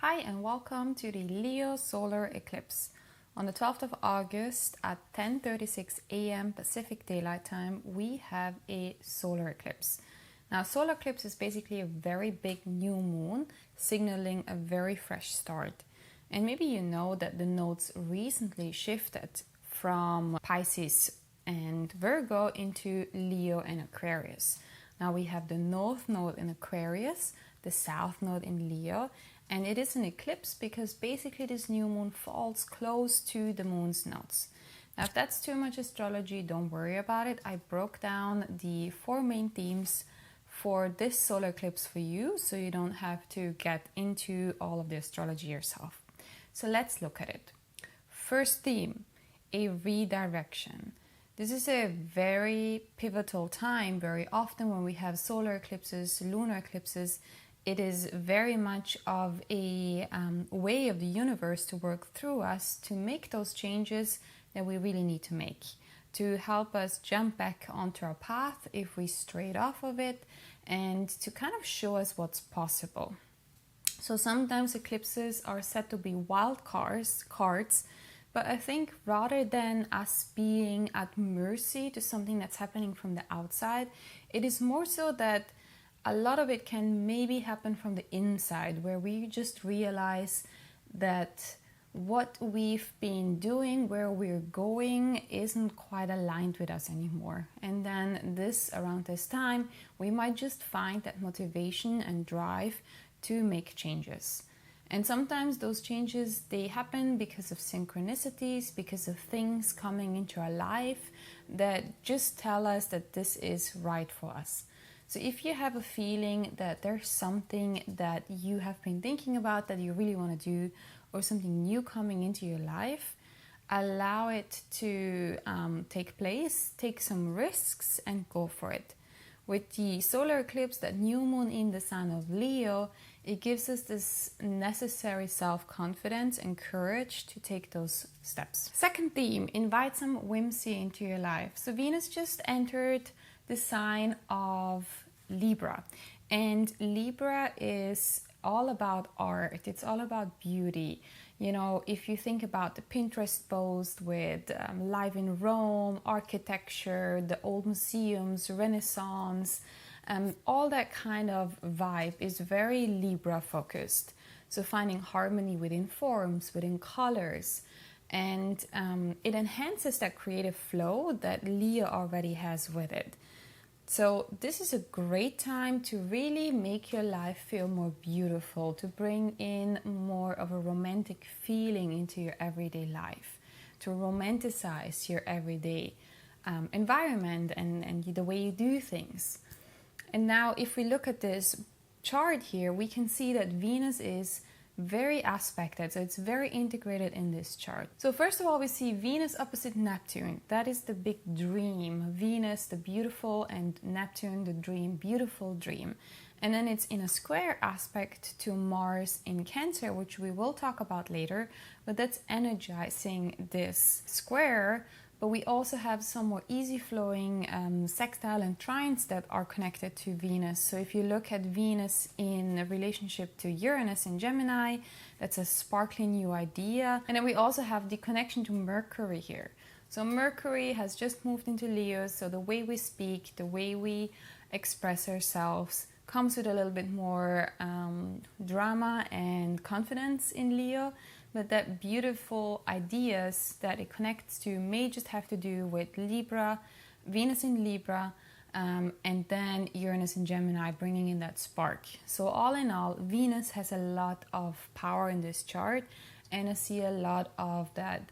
Hi and welcome to the Leo Solar Eclipse. On the 12th of August at 10:36 a.m. Pacific Daylight Time, we have a solar eclipse. Now, solar eclipse is basically a very big new moon, signaling a very fresh start. And maybe you know that the nodes recently shifted from Pisces and Virgo into Leo and Aquarius. Now we have the North Node in Aquarius, the South Node in Leo, and it is an eclipse because basically this new moon falls close to the moon's nodes. Now if that's too much astrology, don't worry about it. I broke down the 4 main themes for this solar eclipse for you, so you don't have to get into all of the astrology yourself. So let's look at it. First theme, a redirection. This is a very pivotal time. Very often when we have solar eclipses, lunar eclipses, it is very much of a way of the universe to work through us to make those changes that we really need to make, to help us jump back onto our path if we strayed off of it, and to kind of show us what's possible. So sometimes eclipses are said to be wild cards, but I think rather than us being at mercy to something that's happening from the outside, it is more so that a lot of it can maybe happen from the inside, where we just realize that what we've been doing, where we're going, isn't quite aligned with us anymore. And then around this time, we might just find that motivation and drive to make changes. And sometimes those changes, they happen because of synchronicities, because of things coming into our life that just tell us that this is right for us. So if you have a feeling that there's something that you have been thinking about that you really want to do, or something new coming into your life, allow it to take place, take some risks and go for it. With the solar eclipse, that new moon in the sign of Leo, it gives us this necessary self-confidence and courage to take those steps. Second theme, invite some whimsy into your life. So Venus just entered the sign of Libra, and Libra is all about art, it's all about beauty. You know, if you think about the Pinterest post with life in Rome, architecture, the old museums, Renaissance, all that kind of vibe is very Libra focused. So finding harmony within forms, within colors, and it enhances that creative flow that Leo already has with it. So this is a great time to really make your life feel more beautiful, to bring in more of a romantic feeling into your everyday life, to romanticize your everyday environment and the way you do things. And now if we look at this chart here, we can see that Venus is very aspected, so it's very integrated in this chart. So first of all, we see Venus opposite Neptune. That is the big dream. Venus, the beautiful, and Neptune, the dream, beautiful dream. And then it's in a square aspect to Mars in Cancer, which we will talk about later, but that's energizing this square. But we also have some more easy-flowing sextile and trines that are connected to Venus. So if you look at Venus in relationship to Uranus in Gemini, that's a sparkly new idea. And then we also have the connection to Mercury here. So Mercury has just moved into Leo, so the way we speak, the way we express ourselves comes with a little bit more drama and confidence in Leo. But that beautiful ideas that it connects to may just have to do with Libra, Venus in Libra, and then Uranus in Gemini, bringing in that spark. So all in all, Venus has a lot of power in this chart, and I see a lot of that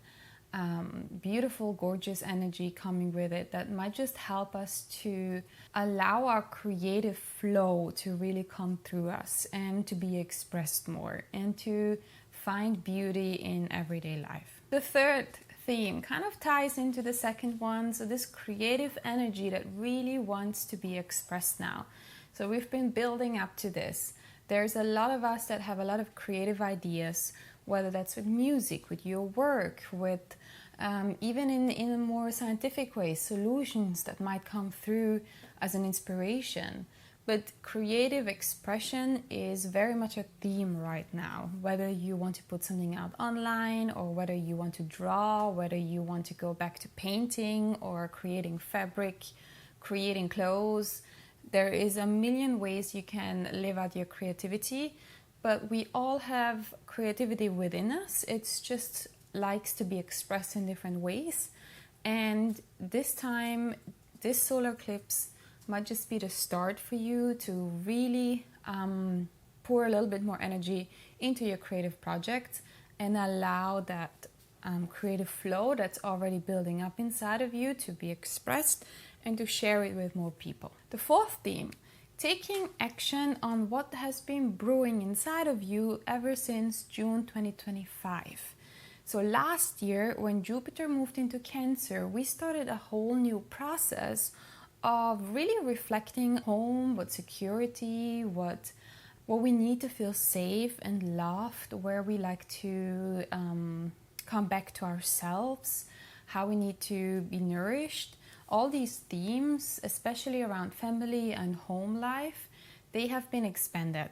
beautiful, gorgeous energy coming with it that might just help us to allow our creative flow to really come through us and to be expressed more and to find beauty in everyday life. The third theme kind of ties into the second one, so this creative energy that really wants to be expressed now. So we've been building up to this. There's a lot of us that have a lot of creative ideas, whether that's with music, with your work, with even in a more scientific way, solutions that might come through as an inspiration. But creative expression is very much a theme right now. Whether you want to put something out online, or whether you want to draw, whether you want to go back to painting or creating fabric, creating clothes, there is a million ways you can live out your creativity. But we all have creativity within us. It's just likes to be expressed in different ways. And this time, this solar eclipse might just be the start for you to really pour a little bit more energy into your creative project and allow that creative flow that's already building up inside of you to be expressed and to share it with more people. The fourth theme, taking action on what has been brewing inside of you ever since June 2025. So last year, when Jupiter moved into Cancer, we started a whole new process of really reflecting home, what security, what we need to feel safe and loved, where we like to come back to ourselves, how we need to be nourished. All these themes, especially around family and home life, they have been expanded.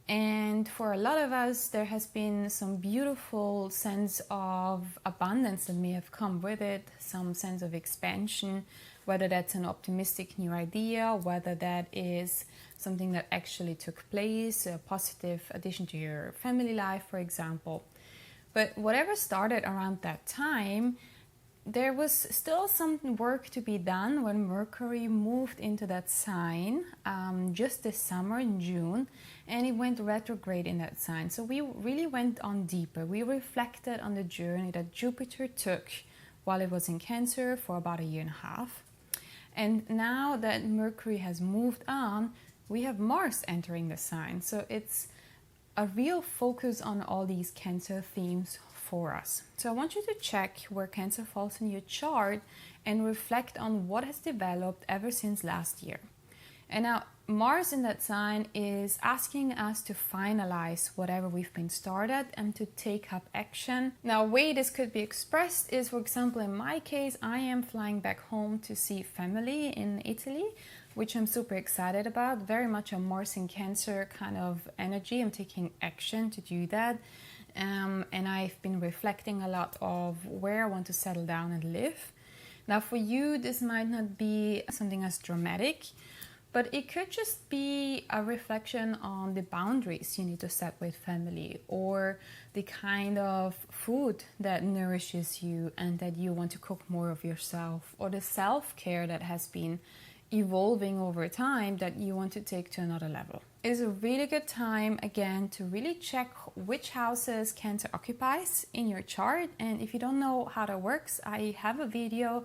And for a lot of us, there has been some beautiful sense of abundance that may have come with it, some sense of expansion, whether that's an optimistic new idea, whether that is something that actually took place, a positive addition to your family life, for example. But whatever started around that time, there was still some work to be done when Mercury moved into that sign just this summer in June, and it went retrograde in that sign. So we really went on deeper. We reflected on the journey that Jupiter took while it was in Cancer for about a year and a half. And now that Mercury has moved on, we have Mars entering the sign. So it's a real focus on all these Cancer themes for us. So I want you to check where Cancer falls in your chart and reflect on what has developed ever since last year. And now Mars in that sign is asking us to finalize whatever we've been started and to take up action. Now, a way this could be expressed is, for example, in my case, I am flying back home to see family in Italy, which I'm super excited about. Very much a Mars in Cancer kind of energy. I'm taking action to do that. And I've been reflecting a lot of where I want to settle down and live. Now, for you, this might not be something as dramatic, but it could just be a reflection on the boundaries you need to set with family, or the kind of food that nourishes you and that you want to cook more of yourself, or the self-care that has been evolving over time that you want to take to another level. It is a really good time, again, to really check which houses Cancer occupies in your chart. And if you don't know how that works, I have a video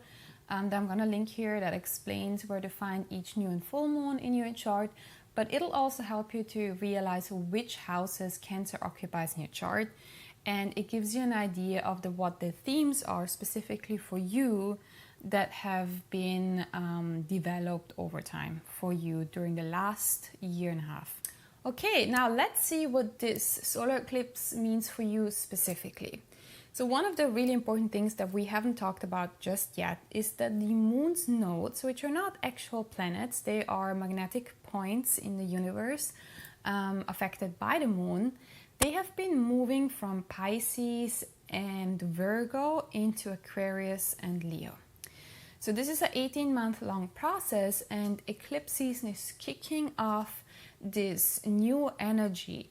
that I'm going to link here that explains where to find each new and full moon in your chart, but it'll also help you to realize which houses Cancer occupies in your chart, and it gives you an idea of what the themes are specifically for you that have been developed over time for you during the last year and a half. Okay, now let's see what this solar eclipse means for you specifically. So one of the really important things that we haven't talked about just yet is that the moon's nodes, which are not actual planets, they are magnetic points in the universe affected by the moon, they have been moving from Pisces and Virgo into Aquarius and Leo. So this is an 18-month long process, and eclipse season is kicking off this new energy.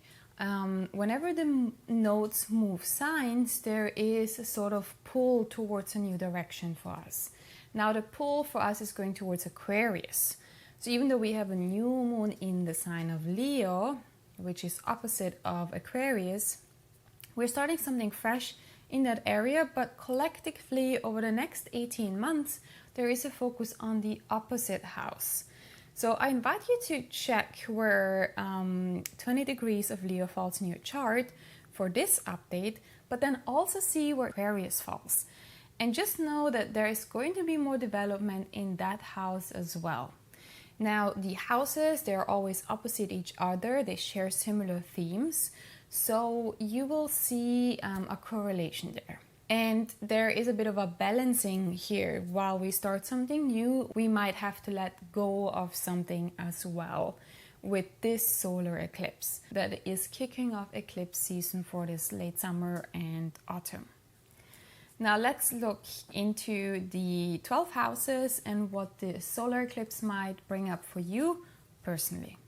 Whenever the nodes move signs, there is a sort of pull towards a new direction for us. Now the pull for us is going towards Aquarius. So even though we have a new moon in the sign of Leo, which is opposite of Aquarius, we're starting something fresh in that area, but collectively over the next 18 months, there is a focus on the opposite house. So I invite you to check where 20 degrees of Leo falls in your chart for this update, but then also see where Aquarius falls. And just know that there is going to be more development in that house as well. Now, the houses, they're always opposite each other. They share similar themes. So you will see a correlation there. And there is a bit of a balancing here. While we start something new, we might have to let go of something as well. with this solar eclipse that is kicking off eclipse season for this late summer and autumn. Now let's look into the 12 houses and what the solar eclipse might bring up for you personally.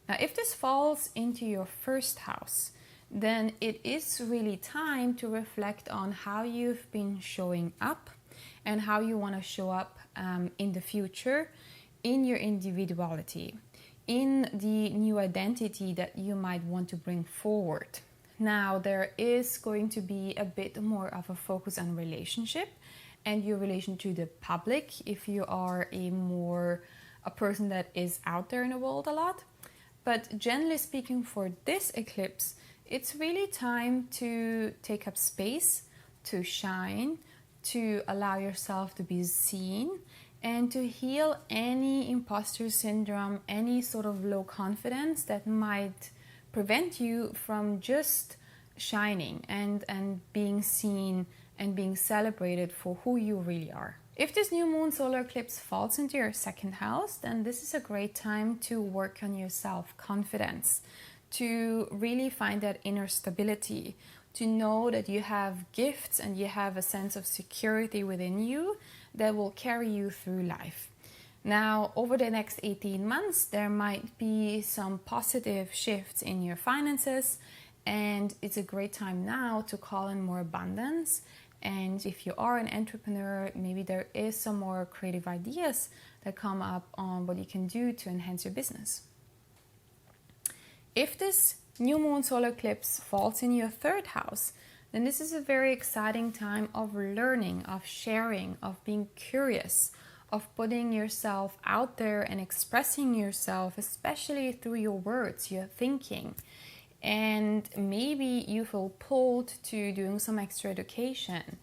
Now, if this falls into your first house, then it is really time to reflect on how you've been showing up and how you want to show up in the future in your individuality, in the new identity that you might want to bring forward. Now, there is going to be a bit more of a focus on relationship and your relation to the public if you are a person that is out there in the world a lot. But generally speaking, for this eclipse, it's really time to take up space, to shine, to allow yourself to be seen, and to heal any imposter syndrome, any sort of low confidence that might prevent you from just shining and being seen and being celebrated for who you really are. If this new moon solar eclipse falls into your second house, then this is a great time to work on your self-confidence, to really find that inner stability, to know that you have gifts and you have a sense of security within you that will carry you through life. Now, over the next 18 months, there might be some positive shifts in your finances, and it's a great time now to call in more abundance. And if you are an entrepreneur, maybe there is some more creative ideas that come up on what you can do to enhance your business. If this new moon solar eclipse falls in your third house, then this is a very exciting time of learning, of sharing, of being curious, of putting yourself out there and expressing yourself, especially through your words, your thinking. And maybe you feel pulled to doing some extra education.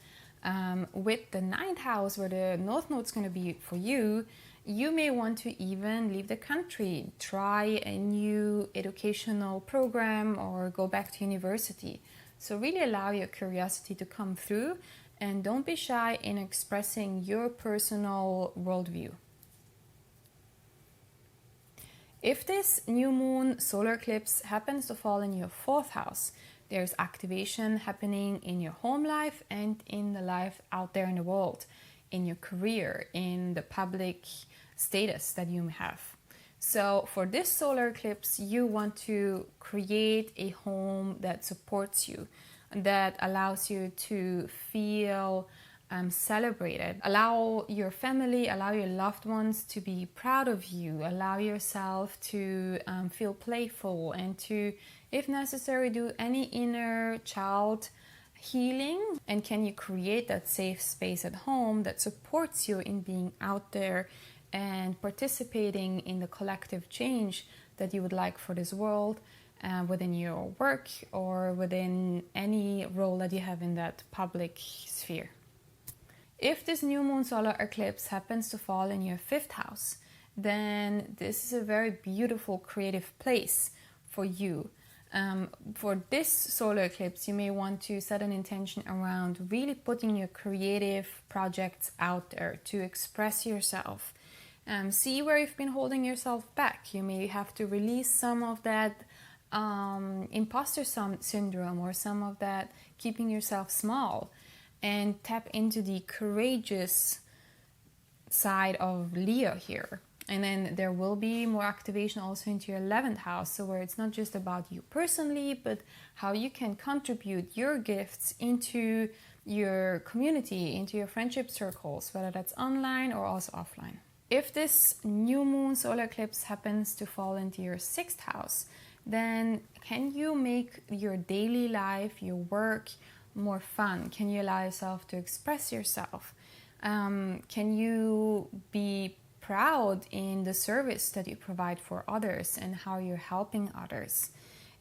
With the ninth house, where the North Node is going to be for you, you may want to even leave the country, try a new educational program, or go back to university. So really allow your curiosity to come through, and don't be shy in expressing your personal worldview. If this new moon solar eclipse happens to fall in your fourth house, there's activation happening in your home life and in the life out there in the world, in your career, in the public status that you have. So for this solar eclipse, you want to create a home that supports you, that allows you to feel celebrated. Allow your family, allow your loved ones to be proud of you. Allow yourself to feel playful and to, if necessary, do any inner child healing. And can you create that safe space at home that supports you in being out there and participating in the collective change that you would like for this world, within your work or within any role that you have in that public sphere. If this new moon solar eclipse happens to fall in your fifth house, then this is a very beautiful creative place for you. For this solar eclipse, you may want to set an intention around really putting your creative projects out there to express yourself. See where you've been holding yourself back. You may have to release some of that imposter syndrome or some of that keeping yourself small, and tap into the courageous side of Leo here. And then there will be more activation also into your 11th house, so where it's not just about you personally, but how you can contribute your gifts into your community, into your friendship circles, whether that's online or also offline. If this new moon solar eclipse happens to fall into your 6th house, then can you make your daily life, your work, more fun? Can you allow yourself to express yourself? Can you be proud in the service that you provide for others and how you're helping others?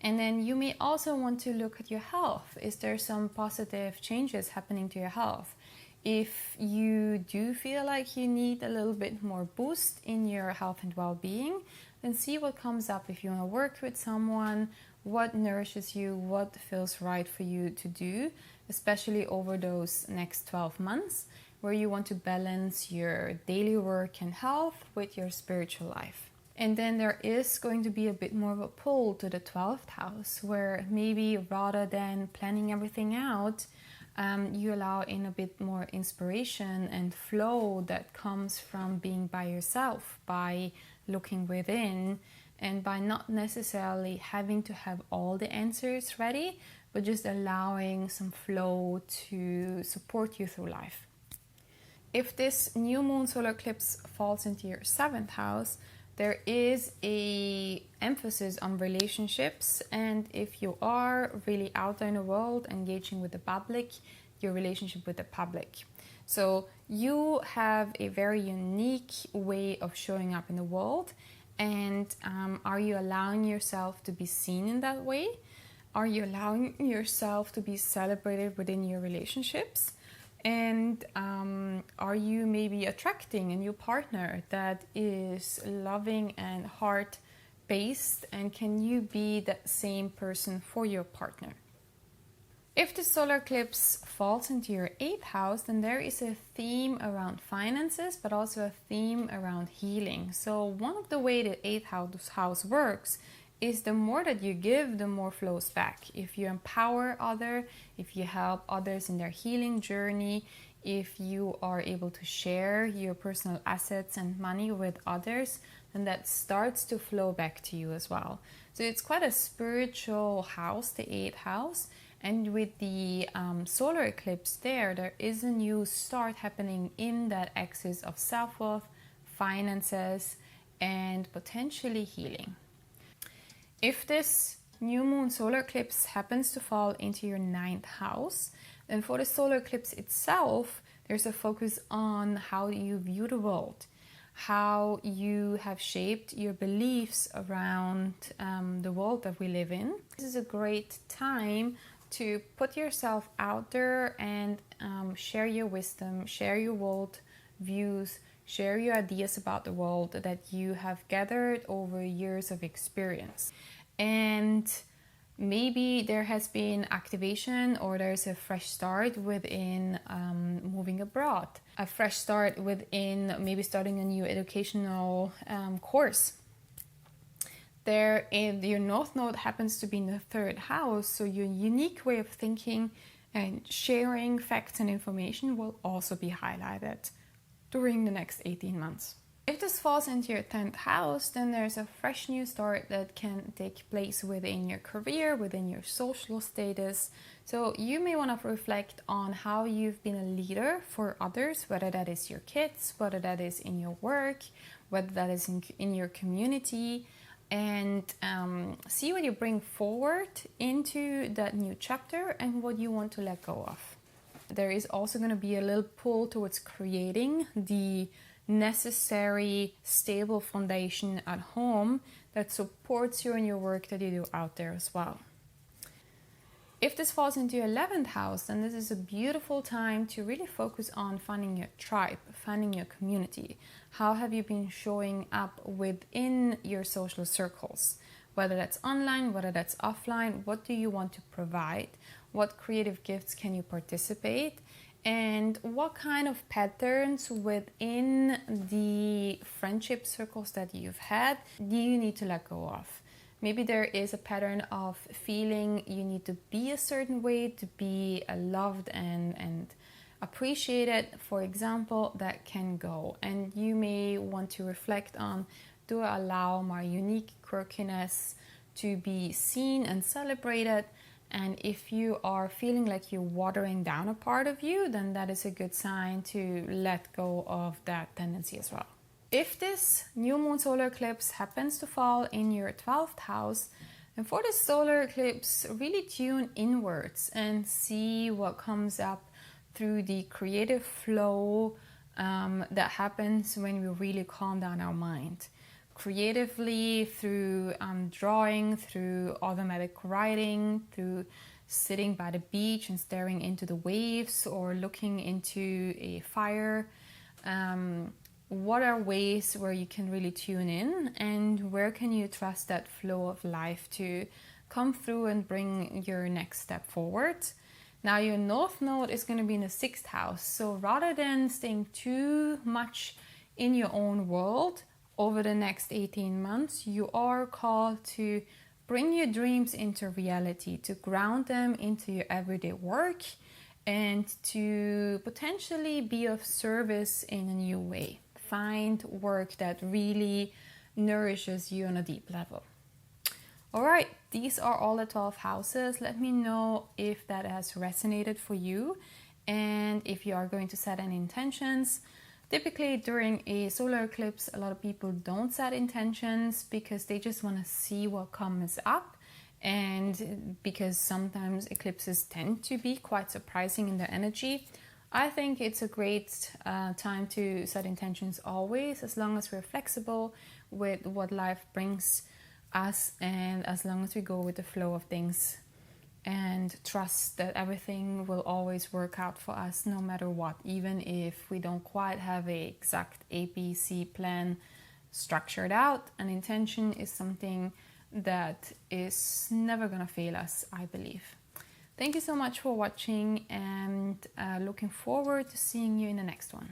And then you may also want to look at your health. Is there some positive changes happening to your health? If you do feel like you need a little bit more boost in your health and well-being, then see what comes up. If you want to work with someone, what nourishes you, what feels right for you to do, especially over those next 12 months, where you want to balance your daily work and health with your spiritual life. And then there is going to be a bit more of a pull to the 12th house, where maybe rather than planning everything out, you allow in a bit more inspiration and flow that comes from being by yourself, by looking within, and by not necessarily having to have all the answers ready, but just allowing some flow to support you through life. If this new moon solar eclipse falls into your 7th house, there is a emphasis on relationships, and if you are really out there in the world engaging with the public, your relationship with the public. So you have a very unique way of showing up in the world, and are you allowing yourself to be seen in that way? Are you allowing yourself to be celebrated within your relationships? And are you maybe attracting a new partner that is loving and heart-based? And can you be that same person for your partner? If the solar eclipse falls into your 8th house, then there is a theme around finances, but also a theme around healing. So one of the way the 8th house works is the more that you give, the more flows back. If you empower others, if you help others in their healing journey, if you are able to share your personal assets and money with others, then that starts to flow back to you as well. So it's quite a spiritual house, the 8th house. And with the solar eclipse there is a new start happening in that axis of self-worth, finances, and potentially healing. If this new moon solar eclipse happens to fall into your 9th house, then for the solar eclipse itself, there's a focus on how you view the world, how you have shaped your beliefs around the world that we live in. This is a great time to put yourself out there and share your wisdom, share your world views, share your ideas about the world that you have gathered over years of experience. And maybe there has been activation, or there's a fresh start within moving abroad, a fresh start within maybe starting a new educational course. There, your North Node happens to be in the 3rd house, so your unique way of thinking and sharing facts and information will also be highlighted during the next 18 months. If this falls into your 10th house, then there's a fresh new start that can take place within your career, within your social status. So you may want to reflect on how you've been a leader for others, whether that is your kids, whether that is in your work, whether that is in your community, and see what you bring forward into that new chapter and what you want to let go of. There is also going to be a little pull towards creating the necessary stable foundation at home that supports you in your work that you do out there as well. If this falls into your 11th house, then this is a beautiful time to really focus on finding your tribe, finding your community. How have you been showing up within your social circles? Whether that's online, whether that's offline, what do you want to provide? What creative gifts can you participate? And what kind of patterns within the friendship circles that you've had do you need to let go of? Maybe there is a pattern of feeling you need to be a certain way to be loved and appreciated, for example, that can go. And you may want to reflect on, do I allow my unique quirkiness to be seen and celebrated? And if you are feeling like you're watering down a part of you, then that is a good sign to let go of that tendency as well. If this new moon solar eclipse happens to fall in your 12th house, then for the solar eclipse, really tune inwards and see what comes up through the creative flow that happens when we really calm down our mind. Creatively, through drawing, through automatic writing, through sitting by the beach and staring into the waves, or looking into a fire. What are ways where you can really tune in, and where can you trust that flow of life to come through and bring your next step forward? Now your North Node is going to be in the 6th house, so rather than staying too much in your own world, over the next 18 months, you are called to bring your dreams into reality, to ground them into your everyday work, and to potentially be of service in a new way. Find work that really nourishes you on a deep level. All right, these are all the 12 houses. Let me know if that has resonated for you and if you are going to set any intentions. Typically during a solar eclipse, a lot of people don't set intentions because they just want to see what comes up, and because sometimes eclipses tend to be quite surprising in their energy. I think it's a great time to set intentions always, as long as we're flexible with what life brings us and as long as we go with the flow of things and trust that everything will always work out for us no matter what, even if we don't quite have a exact ABC plan structured out. An intention is something that is never gonna fail us, I believe. Thank you so much for watching, and looking forward to seeing you in the next one.